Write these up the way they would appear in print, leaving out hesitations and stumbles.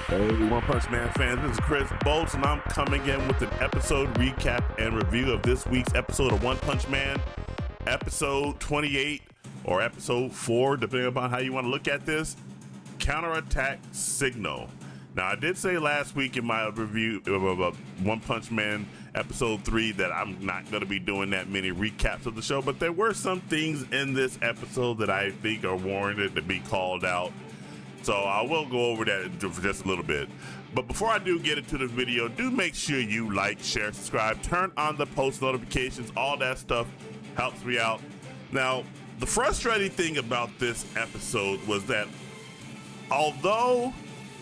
Hey, One Punch Man fans, this is Chris Bolts, and I'm coming in with an episode recap and review of this week's episode of One Punch Man, episode 28, or episode 4, depending upon how you want to look at this, Counterattack Signal. Now, I did say last week in my review of One Punch Man episode 3 that I'm not going to be doing that many recaps of the show, but there were some things in this episode that I think are warranted to be called out. So I will go over that for just a little bit. But before I do get into the video, do make sure you like, share, subscribe, turn on the post notifications. All that stuff helps me out. Now, the frustrating thing about this episode was that although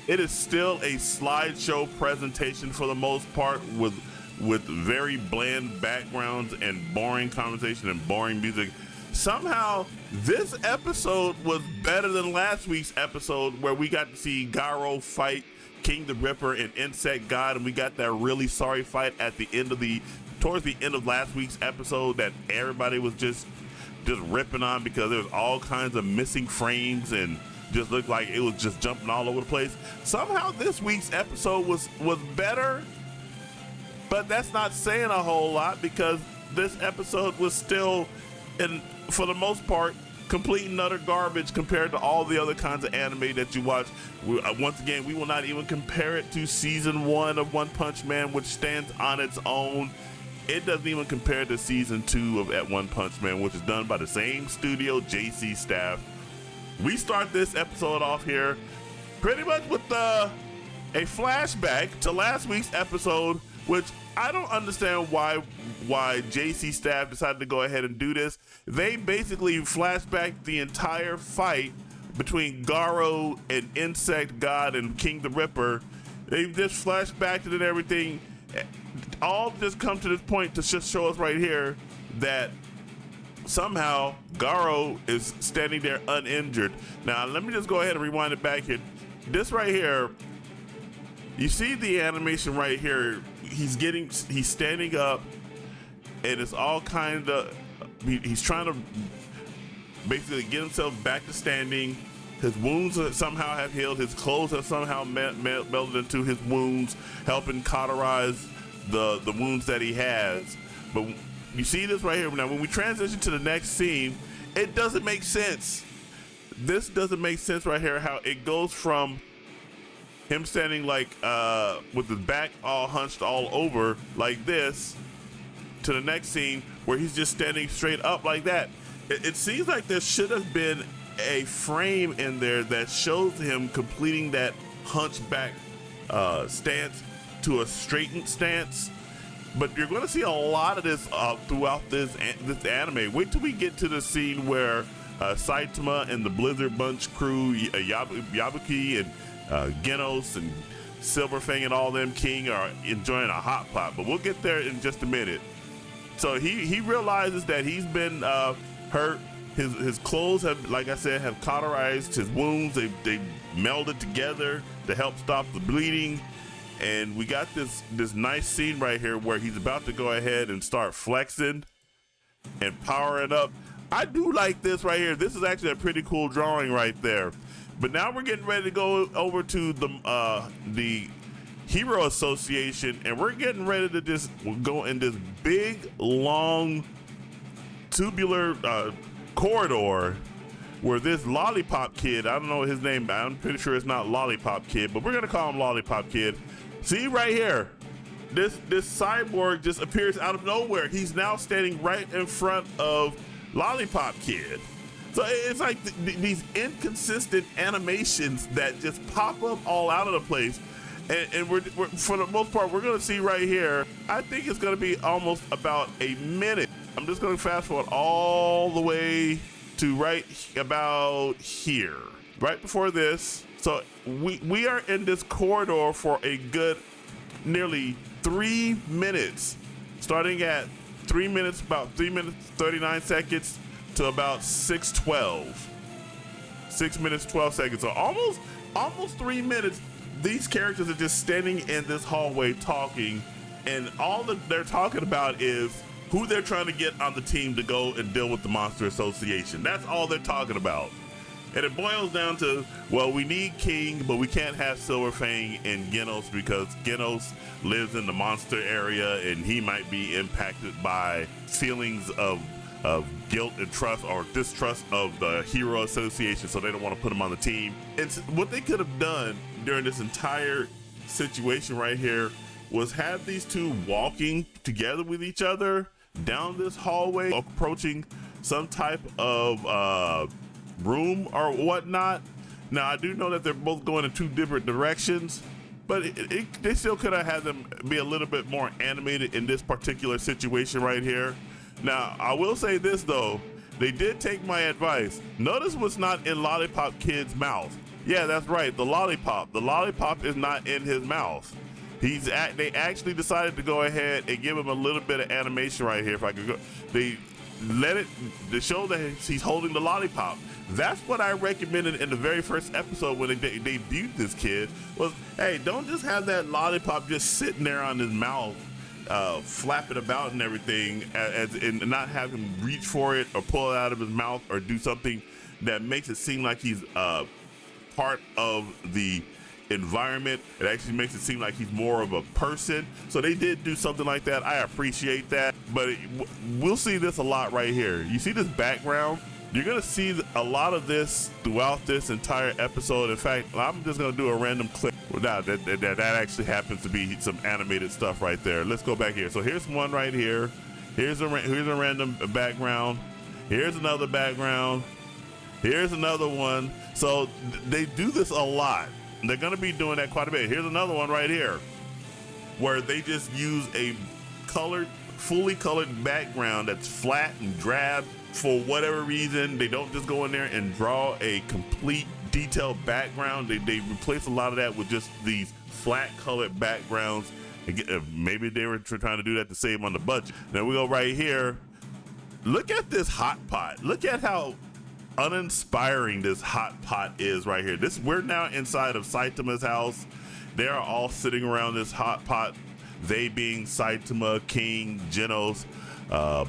it is still a slideshow presentation for the most part with very bland backgrounds and boring conversation and boring music, somehow this episode was better than last week's episode where we got to see Garo fight King the Ripper and Insect God, and we got that really sorry fight at the end of towards the end of last week's episode that everybody was just ripping on because there was all kinds of missing frames and just looked like it was just jumping all over the place. Somehow this week's episode was better, but that's not saying a whole lot because this episode was still, and for the most part, complete and utter garbage compared to all the other kinds of anime that you watch. Once again, we will not even compare it to season 1 of One Punch Man, which stands on its own. It doesn't even compare to season 2 of At One Punch Man, which is done by the same studio, JC staff. We start this episode off here pretty much with a flashback to last week's episode, which I don't understand why JC staff decided to go ahead and do this. They basically flashback the entire fight between Garo and Insect God and King the Ripper. They just flashbacked it and everything. All just come to this point to just show us right here that somehow Garo is standing there uninjured. Now, let me just go ahead and rewind it back here. This right here, you see the animation right here. He's standing up, and it's all kind of, he's trying to basically get himself back to standing. His wounds somehow have healed. His clothes have somehow melded into his wounds, helping cauterize the wounds that he has. But you see this right here. Now, when we transition to the next scene, it doesn't make sense. This doesn't make sense right here, how it goes from him standing like with his back all hunched all over like this to the next scene where he's just standing straight up like that. It seems like there should have been a frame in there that shows him completing that hunchback stance to a straightened stance. But you're going to see a lot of this throughout this anime. Wait till we get to the scene where Saitama and the Blizzard Bunch crew, Yabuki and Genos and Silverfang and all them King are enjoying a hot pot, but we'll get there in just a minute. So he realizes that he's been hurt. His clothes have, like I said, have cauterized his wounds. They melded together to help stop the bleeding. And we got this nice scene right here where he's about to go ahead and start flexing and powering up. I do like this right here. This is actually a pretty cool drawing right there. But now we're getting ready to go over to the Hero Association, and we're getting ready to just go in this big, long, tubular corridor where this Lollipop Kid, I don't know his name, I'm pretty sure it's not Lollipop Kid, but we're gonna call him Lollipop Kid. See right here, this cyborg just appears out of nowhere. He's now standing right in front of Lollipop Kid. So it's like these inconsistent animations that just pop up all out of the place. And we're for the most part, we're gonna see right here, I think it's gonna be almost about a minute. I'm just gonna fast forward all the way to right about here, right before this. So we are in this corridor for a good nearly 3 minutes, starting at 3 minutes, about 3 minutes 39 seconds to about 6:12. 6 minutes 12 seconds. So almost 3 minutes. These characters are just standing in this hallway talking, and all that they're talking about is who they're trying to get on the team to go and deal with the Monster Association. That's all they're talking about. And it boils down to, well, we need King, but we can't have Silverfang and Genos because Genos lives in the monster area and he might be impacted by feelings of guilt and trust or distrust of the Hero Association, so they don't want to put him on the team. It's what they could have done during this entire situation right here was have these two walking together with each other down this hallway, approaching some type of room or whatnot. Now I do know that they're both going in two different directions, but they still could have had them be a little bit more animated in this particular situation right here. Now I will say this though, they did take my advice. Notice what's not in Lollipop Kid's mouth. Yeah, that's right, the lollipop is not in his mouth. They actually decided to go ahead and give him a little bit of animation right here. If I could go, they show that he's holding the lollipop. That's what I recommended in the very first episode when they debuted this kid was, hey, don't just have that lollipop just sitting there on his mouth, flapping about and everything, and not have him reach for it or pull it out of his mouth or do something that makes it seem like he's part of the environment. It actually makes it seem like he's more of a person. So they did do something like that. I appreciate that, but we'll see this a lot right here. You see this background? You're gonna see a lot of this throughout this entire episode. In fact, I'm just gonna do a random clip. Now that actually happens to be some animated stuff right there. Let's go back here. So here's one right here. Here's a random background. Here's another background. Here's another one. So they do this a lot. They're gonna be doing that quite a bit. Here's another one right here, where they just use a fully colored background that's flat and drab. For whatever reason, they don't just go in there and draw a complete detailed background. They replace a lot of that with just these flat colored backgrounds. Maybe they were trying to do that to save on the budget. Now we go right here. Look at this hot pot. Look at how uninspiring this hot pot is right here. We're now inside of Saitama's house. They are all sitting around this hot pot. They being Saitama, King, Genos,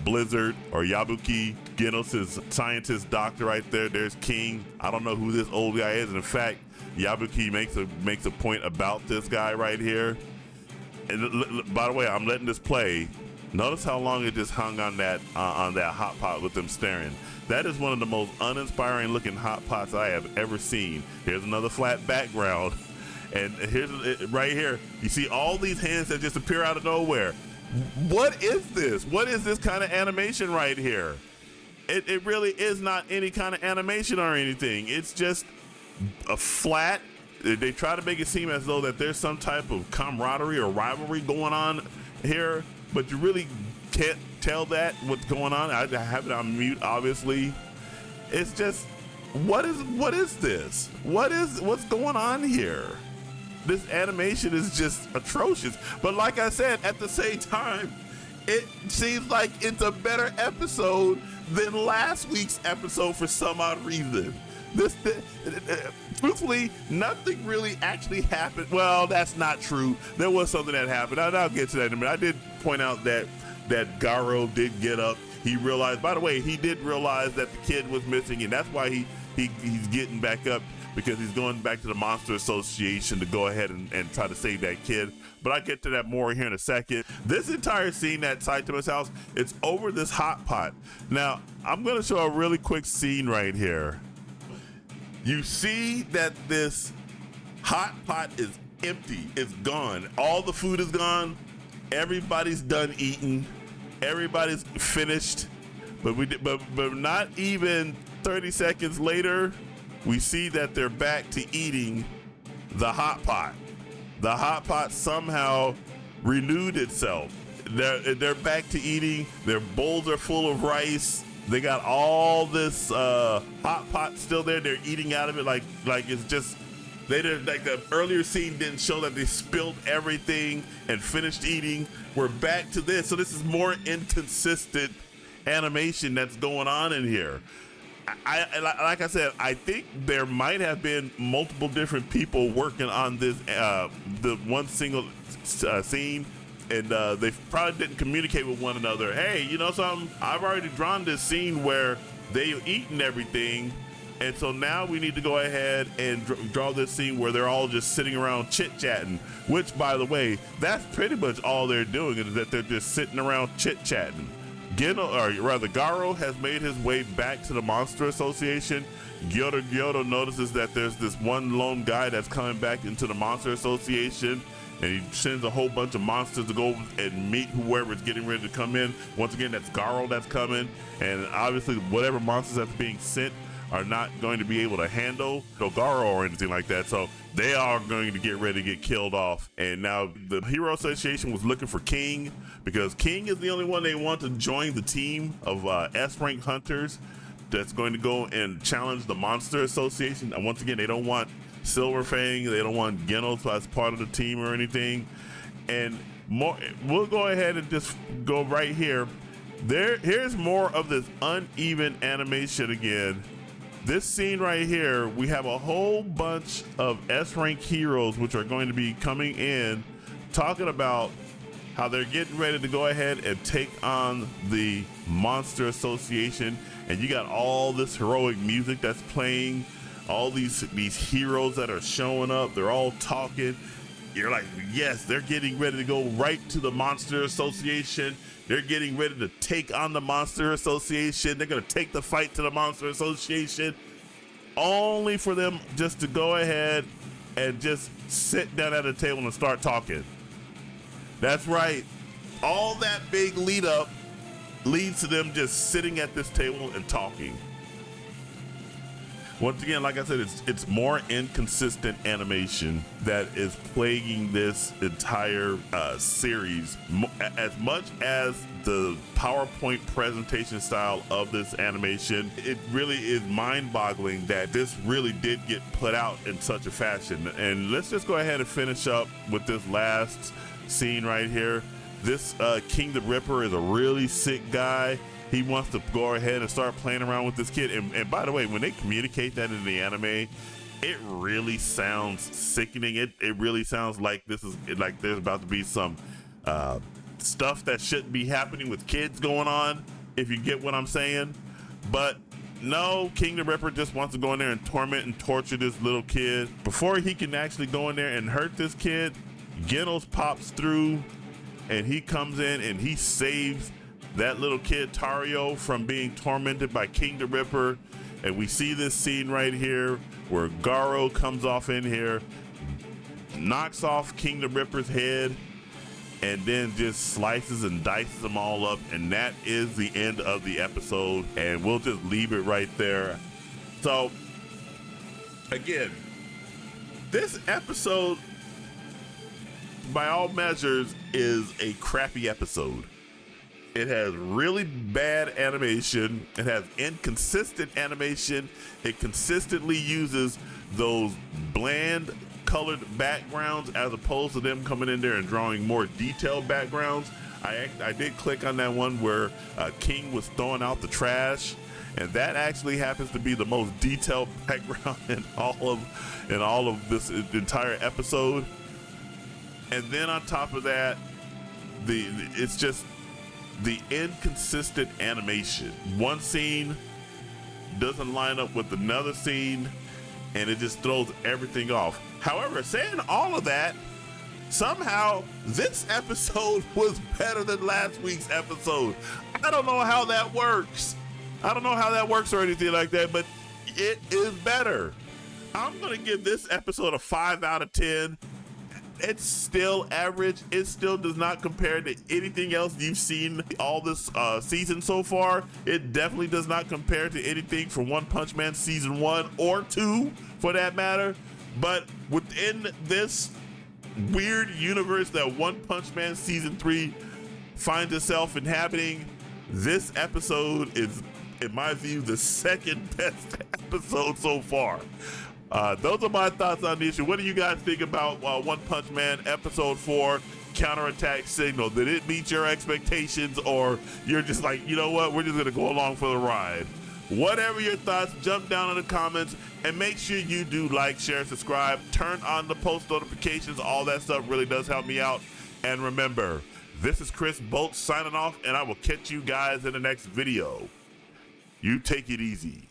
Blizzard, or Yabuki. Genos is scientist doctor right there. There's King. I don't know who this old guy is. And in fact, Yabuki makes a point about this guy right here. And by the way, I'm letting this play. Notice how long it just hung on that hot pot with them staring. That is one of the most uninspiring looking hot pots I have ever seen. Here's another flat background. And here's right here, you see all these hands that just appear out of nowhere. What is this? What is this kind of animation right here? It really is not any kind of animation or anything. It's just a flat. They try to make it seem as though that there's some type of camaraderie or rivalry going on here, but you really can't tell that what's going on. I have it on mute, obviously. It's just, what is this? What's going on here? This animation is just atrocious. But like I said, at the same time, it seems like it's a better episode than last week's episode for some odd reason. Truthfully, nothing really actually happened. Well, that's not true. There was something that happened. I'll get to that in a minute. I did point out that Garo did get up. He realized, by the way, he did realize that the kid was missing, and that's why he's getting back up, because he's going back to the Monster Association to go ahead and try to save that kid. But I'll get to that more here in a second. This entire scene at Saitama's house, it's over this hot pot. Now, I'm gonna show a really quick scene right here. You see that this hot pot is empty, it's gone. All the food is gone. Everybody's done eating. Everybody's finished. But not even 30 seconds later, we see that they're back to eating the hot pot. The hot pot somehow renewed itself. They're back to eating. Their bowls are full of rice. They got all this hot pot still there. They're eating out of it like it's just, they didn't, like the earlier scene didn't show that they spilled everything and finished eating. We're back to this. So this is more inconsistent animation that's going on in here. Like I said, I think there might have been multiple different people working on this, the one single scene, and they probably didn't communicate with one another. Hey, you know something? I've already drawn this scene where they've eaten everything. And so now we need to go ahead and draw this scene where they're all just sitting around chit-chatting, which, by the way, that's pretty much all they're doing, is that they're just sitting around chit-chatting. Garo has made his way back to the Monster Association. Gyoto notices that there's this one lone guy that's coming back into the Monster Association, and he sends a whole bunch of monsters to go and meet whoever's getting ready to come in. Once again, that's Garo that's coming, and obviously whatever monsters that's being sent are not going to be able to handle Garo or anything like that, so they are going to get ready to get killed off. And now the Hero Association was looking for King, because King is the only one they want to join the team of S-rank hunters that's going to go and challenge the Monster Association. And once again, they don't want Silverfang, they don't want Genos as part of the team or anything. And more, we'll go ahead and just go right here. Here's more of this uneven animation again. This scene right here, we have a whole bunch of S-rank heroes which are going to be coming in, talking about how they're getting ready to go ahead and take on the Monster Association. And you got all this heroic music that's playing, all these heroes that are showing up, they're all talking. You're like, yes, they're getting ready to go right to the Monster Association. They're getting ready to take on the Monster Association. They're gonna take the fight to the Monster Association, only for them just to go ahead and just sit down at a table and start talking. That's right. All that big lead up leads to them just sitting at this table and talking. Once again, like I said, it's more inconsistent animation that is plaguing this entire series, as much as the PowerPoint presentation style of this animation. It really is mind-boggling that this really did get put out in such a fashion. And let's just go ahead and finish up with this last scene right here. This King the Ripper is a really sick guy. He wants to go ahead and start playing around with this kid. And by the way, when they communicate that in the anime, it really sounds sickening. It really sounds like this is like there's about to be some stuff that shouldn't be happening with kids going on, if you get what I'm saying. But no, King the Ripper just wants to go in there and torment and torture this little kid. Before he can actually go in there and hurt this kid, Genos pops through and he comes in and he saves that little kid Tario from being tormented by King the Ripper. And we see this scene right here where Garo comes off in here, knocks off King the Ripper's head, and then just slices and dices them all up. And that is the end of the episode, and we'll just leave it right there. So again, this episode by all measures is a crappy episode. It has really bad animation. It has inconsistent animation. It consistently uses those bland colored backgrounds as opposed to them coming in there and drawing more detailed backgrounds. I did click on that one where King was throwing out the trash, and that actually happens to be the most detailed background in all of this entire episode. And then on top of that, it's just the inconsistent animation. One scene doesn't line up with another scene, and it just throws everything off. However, saying all of that, somehow this episode was better than last week's episode. I don't know how that works. I don't know how that works or anything like that, but it is better. I'm gonna give this episode a 5 out of 10. It's still average. It still does not compare to anything else you've seen all this season so far. It definitely does not compare to anything from One Punch Man season 1 or 2 for that matter. But within this weird universe that One Punch Man season 3 finds itself inhabiting, this episode is, in my view, the second best episode so far. Those are my thoughts on the issue. What do you guys think about One Punch Man episode 4, Counterattack Signal? Did it meet your expectations, or you're just like, you know what, we're just gonna go along for the ride? Whatever your thoughts, jump down in the comments, and make sure you do like, share, subscribe, turn on the post notifications. All that stuff really does help me out. And remember, this is Chris Bolts signing off, and I will catch you guys in the next video. You take it easy.